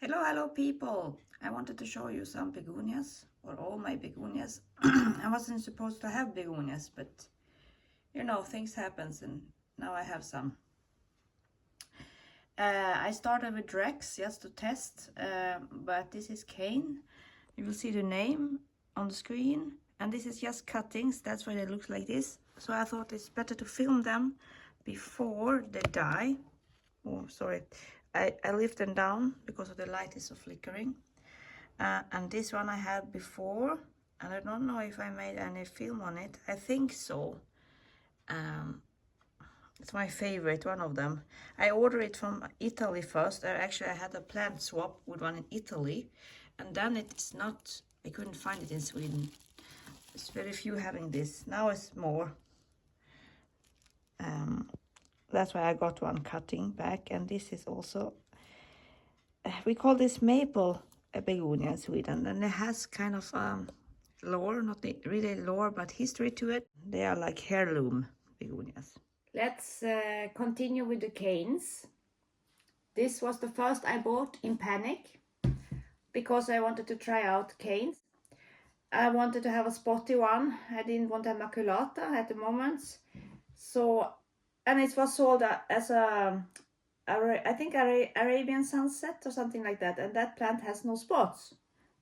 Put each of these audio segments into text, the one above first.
Hello people! I wanted to show you some begonias, or all my begonias. I wasn't supposed to have begonias, but you know, things happens and now I have some. I started with Rex just to test, but this is cane. You will see the name on the screen, and this is just cuttings, that's why they look like this. So I thought it's better to film them before they die. Oh, sorry. I lift them down because of the light is so flickering. And this one I had before, and I don't know if I made any film on it. I think so. It's my favorite, one of them. I ordered it from Italy first. Actually, I had a plant swap with one in Italy, and then it's not, I couldn't find it in Sweden. It's very few having this. Now it's more. That's why I got one cutting back, and this is also, we call this maple begonia in Sweden, and it has kind of lore, not really lore, but history to it. They are like heirloom begonias. Let's continue with the canes. This was the first I bought in panic because I wanted to try out canes. I wanted to have a spotty one. I didn't want a maculata at the moment. So, and it was sold as a, I think Arabian sunset or something like that, and that plant has no spots.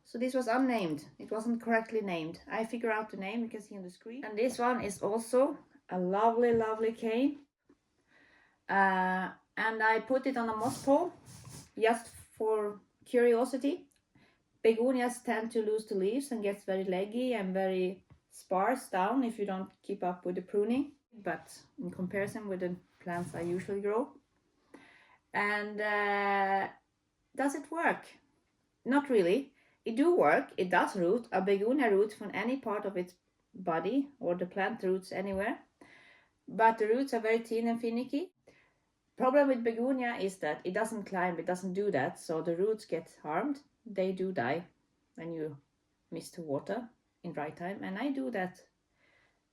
So this was unnamed. It wasn't correctly named. I figure out the name, you can see on the screen. And this one is also a lovely cane. And I put it on a moss pole just for curiosity. Begonias tend to lose the leaves and gets very leggy and very sparse down if you don't keep up with the pruning. But in comparison with the plants I usually grow. And does it work? Not really. It do work. It does root. A begonia roots from any part of its body, or the plant roots anywhere. But the roots are very thin and finicky. Problem with begonia is that it doesn't climb, it doesn't do that, so the roots get harmed. They do die when you miss the water in dry time, and I do that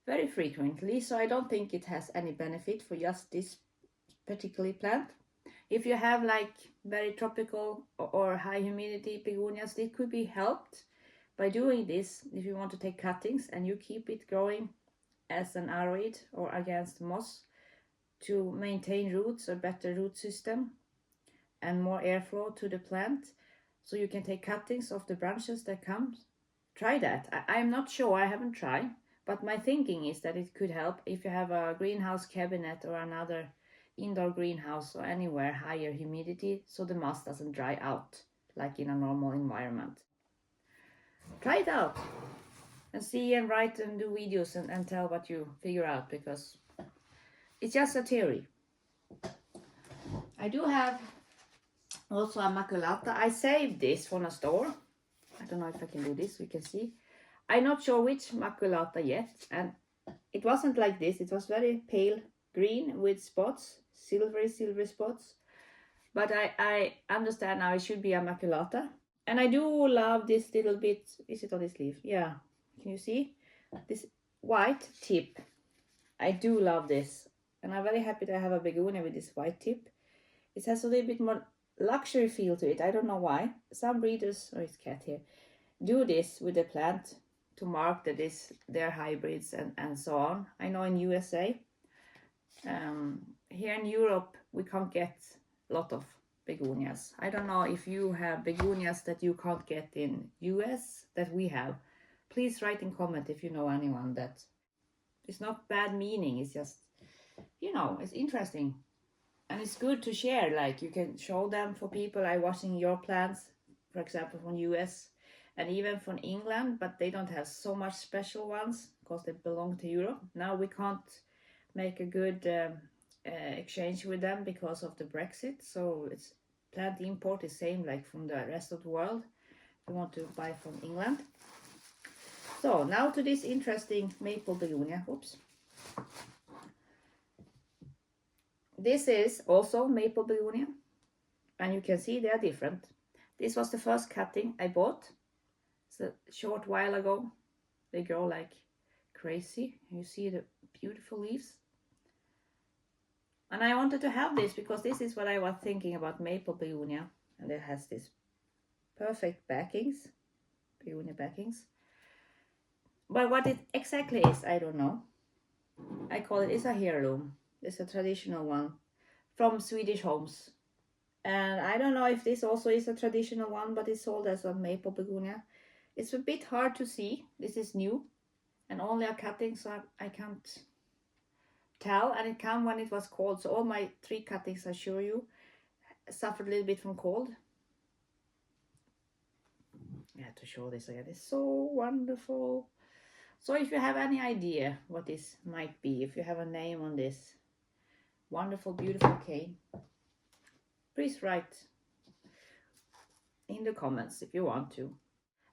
very frequently, so I don't think it has any benefit for just this particular plant. If you have like very tropical or high humidity begonias, it could be helped by doing this if you want to take cuttings and you keep it growing as an aroid or against moss to maintain roots, a better root system and more airflow to the plant, so you can take cuttings of the branches that come. Try that. I'm not sure, I haven't tried, but my thinking is that it could help if you have a greenhouse cabinet or another indoor greenhouse or anywhere higher humidity, so the moss doesn't dry out like in a normal environment. Try it out and see and write and do videos and tell what you figure out, because it's just a theory. I do have also a maculata. I saved this from a store. I don't know if I can do this, we can see. I'm not sure which maculata yet, and it wasn't like this. It was very pale green with spots, silvery spots. But I understand now it should be a maculata. And I do love this little bit. Is it on this leaf? Yeah. Can you see? This white tip. I do love this. And I'm very happy to have a begonia with this white tip. It has a little bit more luxury feel to it. I don't know why. Some breeders, oh, it's cat here, do this with the plant to mark that they're hybrids and so on. I know in USA. Here in Europe, we can't get a lot of begonias. I don't know if you have begonias that you can't get in US that we have. Please write in comment if you know anyone that. It's not bad meaning, it's just, you know, it's interesting. And it's good to share, like you can show them for people like watching your plants, for example, from US and even from England, but they don't have so much special ones because they belong to Europe. Now we can't make a good exchange with them because of the Brexit, so it's plant import is same like from the rest of the world if you want to buy from England. So now to this interesting maple begonia. Oops. This is also maple begonia, and you can see they are different. This was the first cutting I bought. It's a short while ago. They grow like crazy. You see the beautiful leaves. And I wanted to have this because this is what I was thinking about maple begonia. And it has this perfect backings, begonia backings. But what it exactly is, I don't know. I call it's a heirloom. It's a traditional one from Swedish homes. And I don't know if this also is a traditional one, but it's sold as a maple begonia. It's a bit hard to see. This is new and only a cutting, so I can't tell. And it came when it was cold. So all my 3 cuttings, I assure you, suffered a little bit from cold. I have to show this again. It's so wonderful. So if you have any idea what this might be, if you have a name on this wonderful, beautiful cane, please write in the comments if you want to.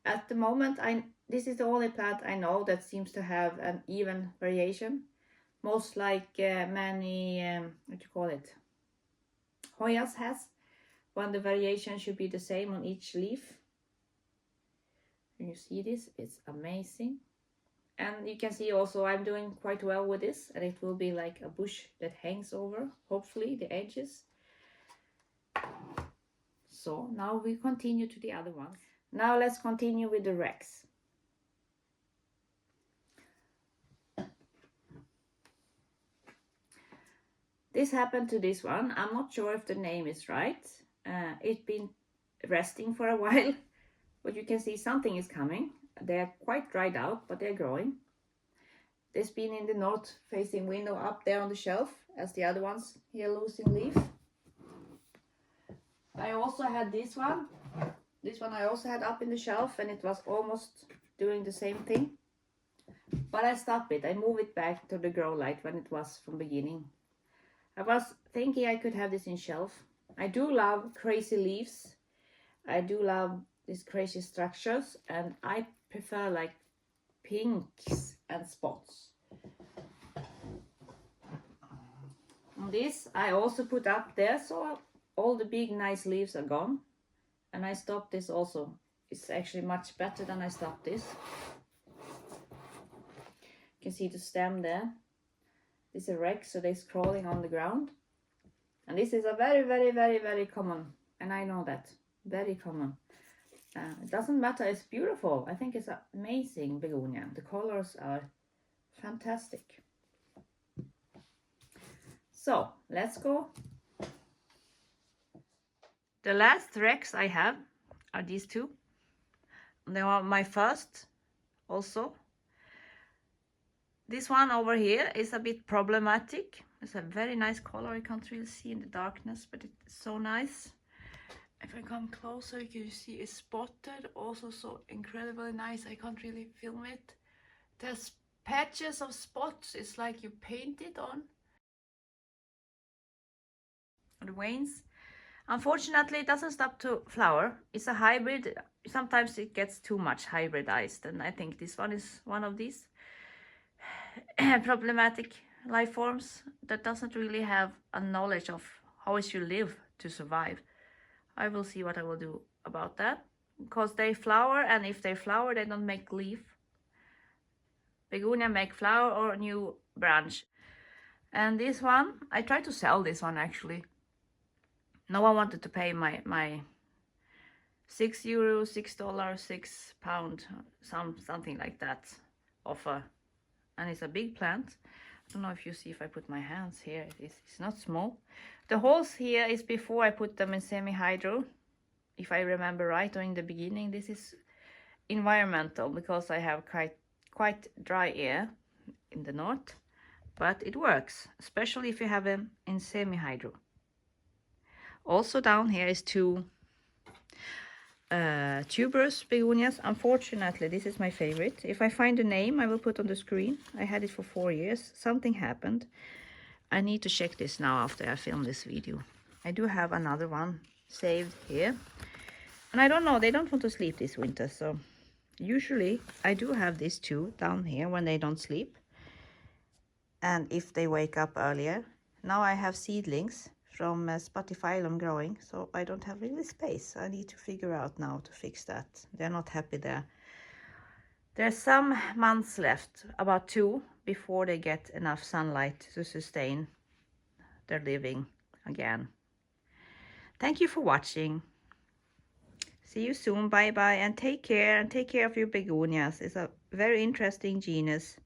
At the moment, this is the only plant I know that seems to have an even variation. Most like many, what you call it, Hoyas has, when the variation should be the same on each leaf. Can you see this? It's amazing. And you can see also I'm doing quite well with this, and it will be like a bush that hangs over, hopefully, the edges. So now we continue to the other ones. Now let's continue with the Rex. This happened to this one. I'm not sure if the name is right. It's been resting for a while, but you can see something is coming. They're quite dried out, but they're growing. There's been in the north facing window up there on the shelf as the other ones here losing leaf. I also had this one. This one I also had up in the shelf, and it was almost doing the same thing. But I stopped it. I moved it back to the grow light when it was from beginning. I was thinking I could have this in shelf. I do love crazy leaves. I do love these crazy structures, and I prefer like pinks and spots. And this I also put up there, so all the big nice leaves are gone. And I stopped this also. It's actually much better than I stopped this. You can see the stem there. This is a Rex, so they're crawling on the ground. And this is a very, very, very, very common, and I know that, very common. It doesn't matter, it's beautiful. I think it's an amazing begonia. The colors are fantastic. So let's go. The last Rex I have are these two. They are my first also. This one over here is a bit problematic. It's a very nice color. I can't really see in the darkness, but it's so nice. If I come closer, you can see it's spotted. Also so incredibly nice. I can't really film it. There's patches of spots. It's like you paint it on the veins. Unfortunately, it doesn't stop to flower. It's a hybrid. Sometimes it gets too much hybridized, and I think this one is one of these problematic life forms that doesn't really have a knowledge of how it should live to survive. I will see what I will do about that, because they flower, and if they flower, they don't make leaf. Begonia make flower or new branch. And this one, I tried to sell this one actually. No one wanted to pay my €6, $6, £6, something like that offer. And it's a big plant. I don't know if you see if I put my hands here. It's not small. The holes here is before I put them in semi-hydro. If I remember right, or in the beginning, this is environmental because I have quite dry air in the north. But it works, especially if you have them in semi-hydro. Also down here is two tuberous begonias. Unfortunately, this is my favorite. If I find the name, I will put on the screen. I had it for 4 years. Something happened. I need to check this now after I film this video. I do have another one saved here. And I don't know, they don't want to sleep this winter. So usually I do have these two down here when they don't sleep. And if they wake up earlier. Now I have seedlings from Spatifilum growing, so I don't have really space. I need to figure out now to fix that. They're not happy there. There's some months left, about 2, before they get enough sunlight to sustain their living again. Thank you for watching. See you soon. Bye bye, and take care of your begonias. It's a very interesting genus.